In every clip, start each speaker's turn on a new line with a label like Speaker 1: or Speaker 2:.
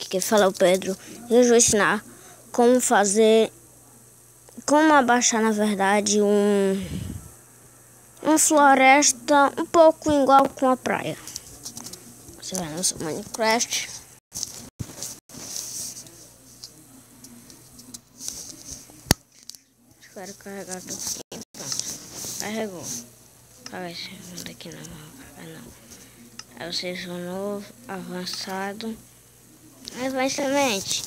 Speaker 1: aqui quem fala é o Pedro. E hoje vou ensinar como abaixar na verdade uma floresta um pouco igual com a praia. Você vai no seu Minecraft. Espero carregar tudo aqui. Pronto. Carregou. Carrega esse daqui não. Aí vocês vão no avançado. Aí vai semente.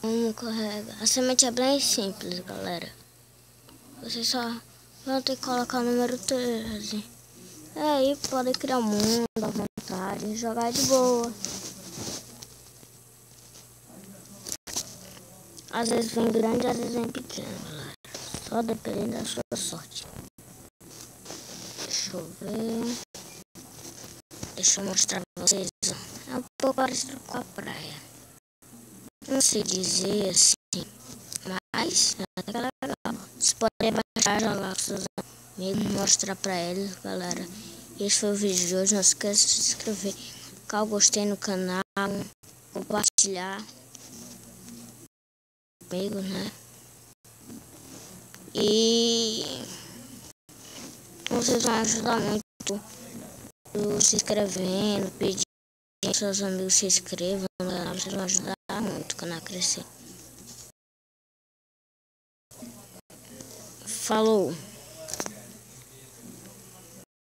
Speaker 1: Vamos carregar. A semente é bem simples, galera. Vocês só vão ter que colocar o número 13. Aí podem criar um mundo à vontade, jogar de boa. Às vezes vem grande, às vezes vem pequeno, galera. Só dependendo da sua sorte. Deixa eu ver. Deixa eu mostrar pra vocês. É um pouco parecido com a praia. Não sei dizer assim, mas até que é legal. Você pode baixar, jogar com seus amigos, mostrar pra eles, galera. Esse foi o vídeo de hoje. Não esqueça de se inscrever, clicar o gostei no canal, compartilhar comigo, né? E vocês vão ajudar muito se inscrevendo, pedindo que seus amigos se inscrevam, né? Vocês vão ajudar muito o canal a crescer. Falou!